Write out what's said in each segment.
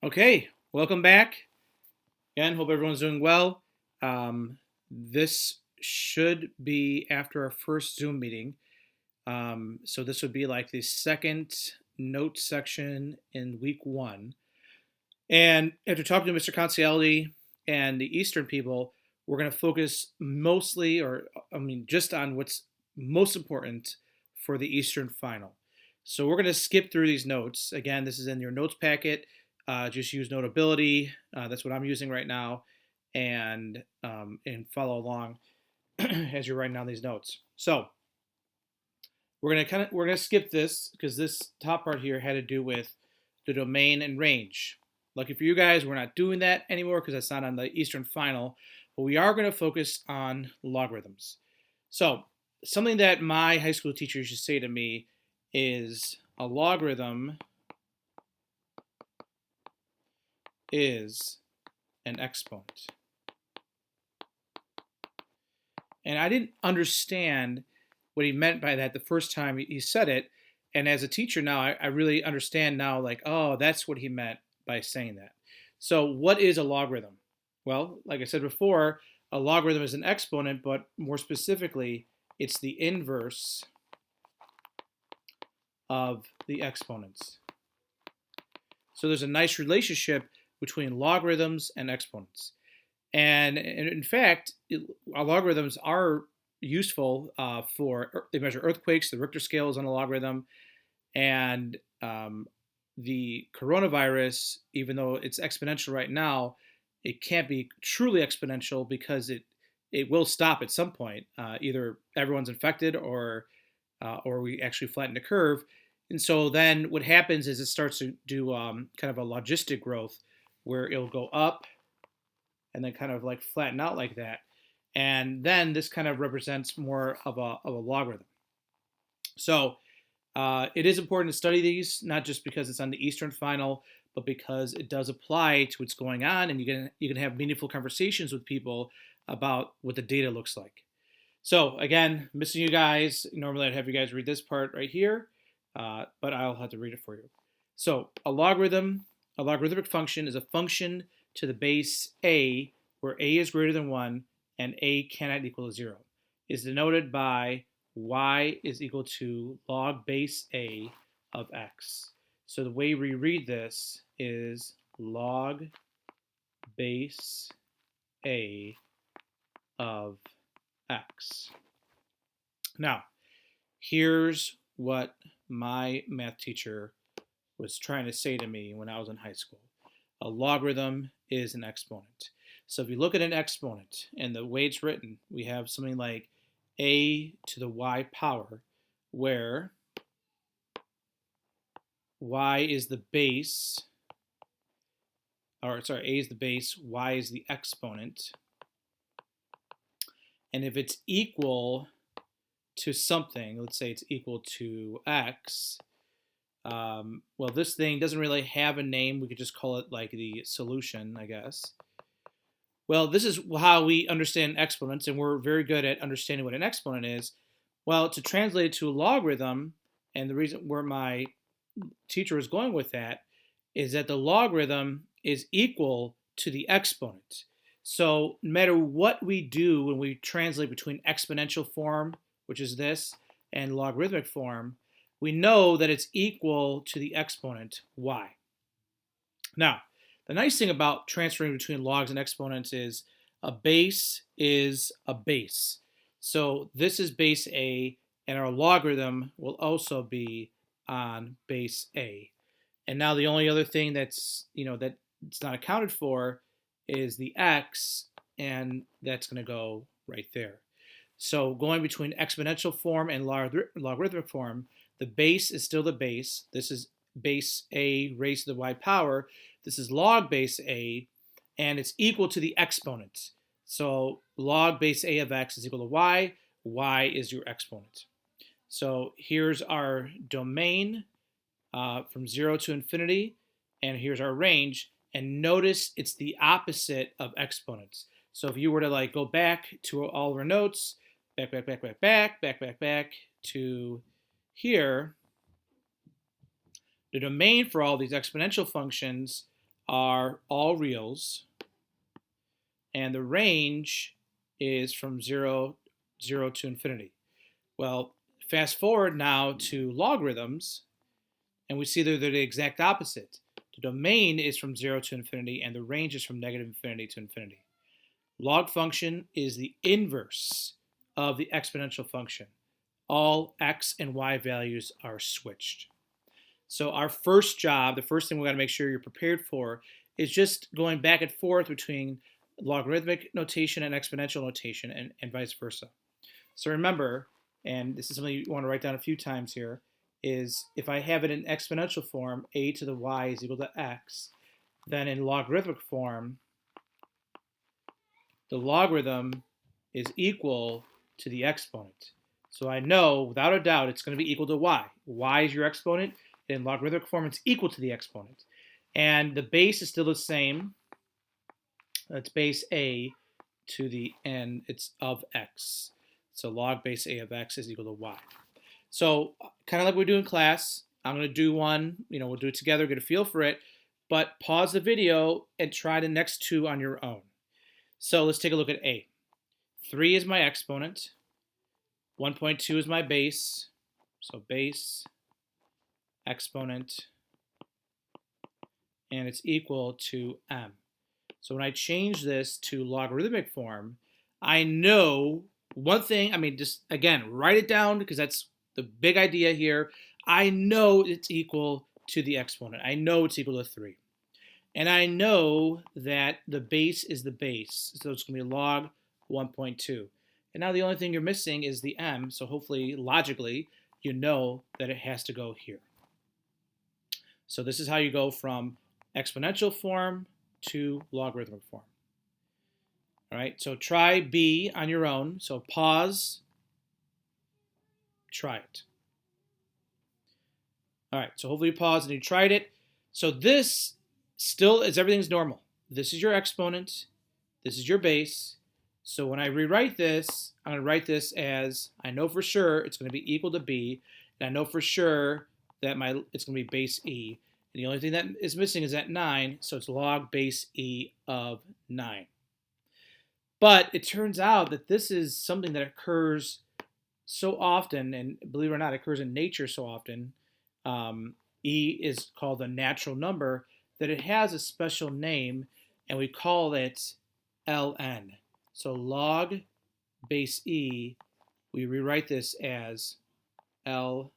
Okay, welcome back. Again, hope everyone's doing well. This should be after our first Zoom meeting. So this would be like the second note section in week one. And after talking to Mr. Concielli and the Eastern people, we're going to focus mostly, just on what's most important for the Eastern final. So we're going to skip through these notes. Again, this is in your notes packet. Just use Notability. That's what I'm using right now, and follow along as you're writing down these notes. So we're gonna skip this because this top part here had to do with the domain and range. Lucky for you guys, we're not doing that anymore because that's not on the Eastern final, but we are going to focus on logarithms. So something that my high school teacher used to say to me is a logarithm is an exponent. And I didn't understand what he meant by that the first time he said it. And as a teacher now, I really understand now, like, oh, that's what he meant by saying that. So what is a logarithm? Well, like I said before, a logarithm is an exponent, but more specifically, it's the inverse of the exponents. So there's a nice relationship between logarithms and exponents. And in fact, logarithms are useful they measure earthquakes. The Richter scale is on a logarithm. And the coronavirus, even though it's exponential right now, it can't be truly exponential because it will stop at some point. Either everyone's infected or we actually flatten the curve. And so then what happens is it starts to do kind of a logistic growth where it'll go up and then kind of like flatten out like that. And then this kind of represents more of a logarithm. So it is important to study these, not just because it's on the Eastern final, but because it does apply to what's going on, and you can have meaningful conversations with people about what the data looks like. So again, missing you guys. Normally I'd have you guys read this part right here, but I'll have to read it for you. So a logarithmic function is a function to the base a, where a is greater than 1 and a cannot equal 0. Is denoted by y is equal to log base a of x. So the way we read this is log base a of x. Now, here's what my math teacher was trying to say to me when I was in high school. A logarithm is an exponent. So if you look at an exponent and the way it's written, we have something like a to the y power, where y is the base, or sorry, a is the base, y is the exponent. And if it's equal to something, let's say it's equal to x, well, this thing doesn't really have a name. We could just call it like the solution, I guess. Well, this is how we understand exponents, and we're very good at understanding what an exponent is. Well, to translate it to a logarithm, and the reason where my teacher was going with that is that the logarithm is equal to the exponent. So no matter what we do when we translate between exponential form, which is this, and logarithmic form, we know that it's equal to the exponent y. Now, the nice thing about transferring between logs and exponents is a base is a base. So this is base a, and our logarithm will also be on base a. And now the only other thing that's not accounted for is the x, and that's going to go right there. So going between exponential form and logarithmic form, the base is still the base. This is base a raised to the y power. This is log base a, and it's equal to the exponent. So log base a of x is equal to y. Y is your exponent. So here's our domain from 0 to infinity, and here's our range. And notice it's the opposite of exponents. So if you were to like go back to all of our notes, back to here, the domain for all these exponential functions are all reals, and the range is from 0 to infinity. Well, fast forward now to logarithms, and we see that they're the exact opposite. The domain is from 0 to infinity, and the range is from negative infinity to infinity. Log function is the inverse of the exponential function. All x and y values are switched. So our first job, the first thing we got to make sure you're prepared for, is just going back and forth between logarithmic notation and exponential notation, and vice versa. So remember, and this is something you want to write down a few times here, is if I have it in exponential form, a to the y is equal to x, then in logarithmic form, the logarithm is equal to the exponent. So I know, without a doubt, it's going to be equal to y. Y is your exponent. In logarithmic form, it's equal to the exponent. And the base is still the same. That's base a to the n, it's of x. So log base a of x is equal to y. So kind of like we do in class, I'm going to do one, we'll do it together, get a feel for it, but pause the video and try the next two on your own. So let's take a look at a. 3 is my exponent. 1.2 is my base. So base, exponent, and it's equal to m. So when I change this to logarithmic form, I know one thing, just again, write it down because that's the big idea here. I know it's equal to the exponent. I know it's equal to 3. And I know that the base is the base. So it's going to be log 1.2. And now the only thing you're missing is the m. So hopefully, logically, you know that it has to go here. So this is how you go from exponential form to logarithmic form. All right, so try B on your own. So pause, try it. All right, so hopefully you paused and you tried it. So this still is everything's normal. This is your exponent. This is your base. So when I rewrite this, I'm going to write this as, I know for sure it's going to be equal to B, and I know for sure that it's going to be base E. And the only thing that is missing is that 9, so it's log base E of 9. But it turns out that this is something that occurs so often, and believe it or not, it occurs in nature so often. E is called a natural number, that it has a special name, and we call it ln. So log base E, we rewrite this as ln,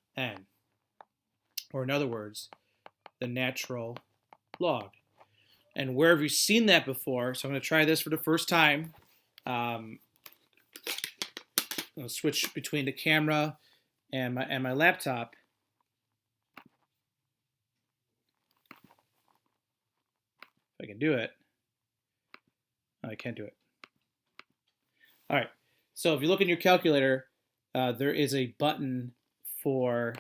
or in other words, the natural log. And where have you seen that before? So I'm going to try this for the first time. I'll switch between the camera and my laptop. If I can do it. Oh, I can't do it. All right. So if you look in your calculator, there is a button for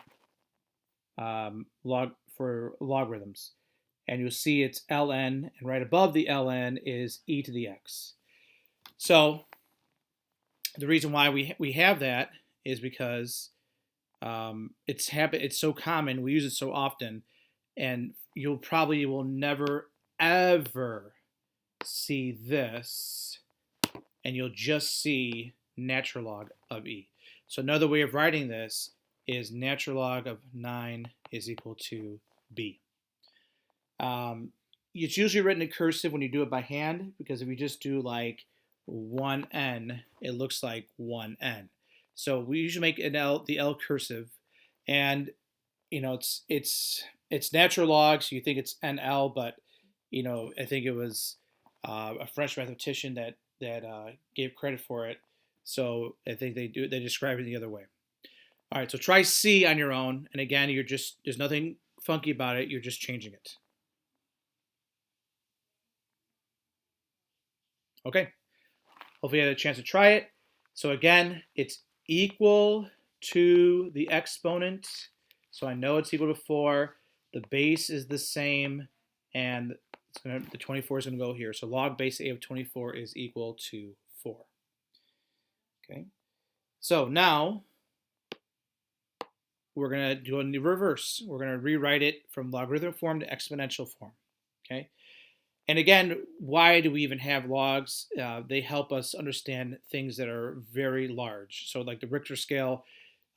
logarithms, and you'll see it's ln, and right above the ln is e to the x. So the reason why we have that is because it's so common, we use it so often, and you'll probably will never ever see this, and you'll just see natural log of e. So another way of writing this is natural log of 9 is equal to b. It's usually written in cursive when you do it by hand, because if you just do like 1n, it looks like 1n. So we usually make the L cursive, and it's natural log, so you think it's NL, but I think it was a French mathematician that gave credit for it. So I think they describe it the other way. All right, so try C on your own, and again, there's nothing funky about it. You're just changing it. Okay. Hopefully you had a chance to try it. So again, it's equal to the exponent. So I know it's equal to 4. The base is the same, and the 24 is going to go here. So log base A of 24 is equal to 4. Okay. So now we're going to do it in the reverse. We're going to rewrite it from logarithmic form to exponential form. Okay. And again, why do we even have logs? They help us understand things that are very large. So like the Richter scale,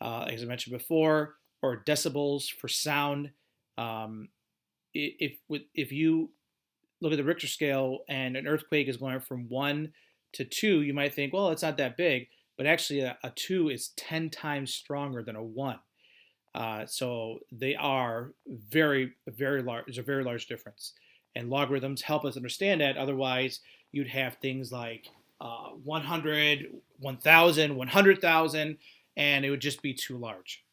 as I mentioned before, or decibels for sound. Um, if you look at the Richter scale and an earthquake is going from 1 to 2, you might think, well, it's not that big. But actually, a 2 is 10 times stronger than a 1. So they are very large. There's a very large difference. And logarithms help us understand that. Otherwise, you'd have things like 100, 1,000, 100,000, and it would just be too large.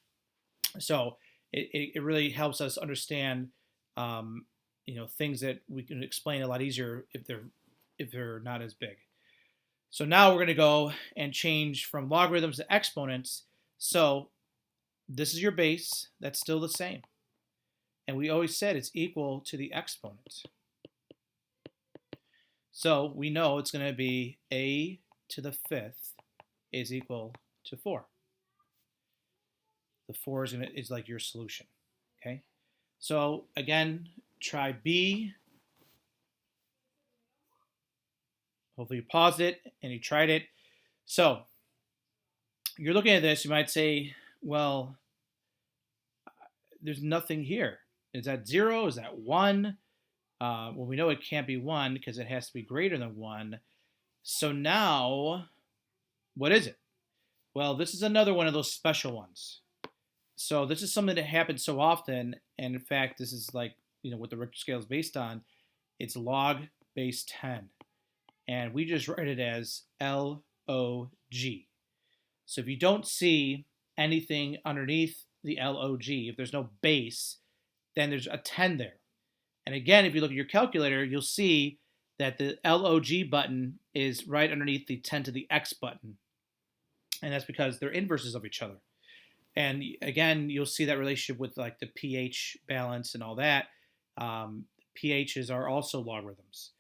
So it really helps us understand, things that we can explain a lot easier if they're not as big. So now we're going to go and change from logarithms to exponents. So this is your base. That's still the same. And we always said it's equal to the exponent. So we know it's going to be a to the 5th is equal to 4. The 4 is like your solution. Okay. So again, try B. Hopefully you paused it and you tried it. So you're looking at this, you might say, well, there's nothing here. Is that 0? Is that 1? Well, we know it can't be 1 because it has to be greater than 1. So now, what is it? Well, this is another one of those special ones. So this is something that happens so often, and in fact, this is like, what the Richter scale is based on. It's log base 10. And we just write it as LOG. So if you don't see anything underneath the LOG, if there's no base, then there's a 10 there. And again, if you look at your calculator, you'll see that the LOG button is right underneath the 10 to the X button. And that's because they're inverses of each other. And again, you'll see that relationship with like the pH balance and all that. pHs are also logarithms.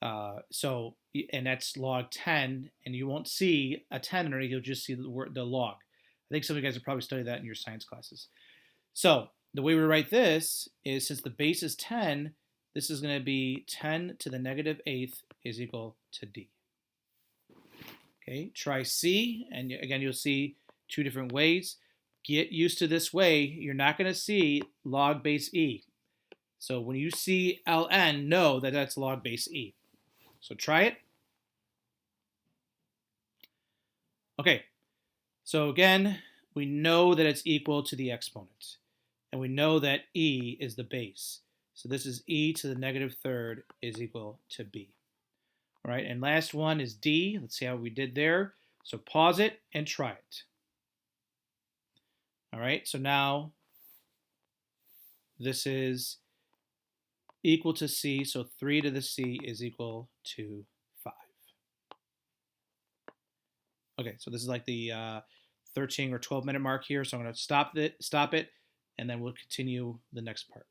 And that's log 10, and you won't see a 10 underneath, you'll just see the log. I think some of you guys have probably studied that in your science classes. So the way we write this is, since the base is 10, this is going to be 10 to the negative 8th is equal to D. Okay, try C, and again, you'll see two different ways. Get used to this way. You're not going to see log base E. So when you see ln, know that that's log base E. So try it. Okay, so again, we know that it's equal to the exponent. And we know that E is the base. So this is E to the negative 3rd is equal to B. All right, and last one is D. Let's see how we did there. So pause it and try it. All right, so now this is equal to C, so 3 to the C is equal to 5. Okay, so this is like the 13 or 12 minute mark here, so I'm going to stop it, and then we'll continue the next part.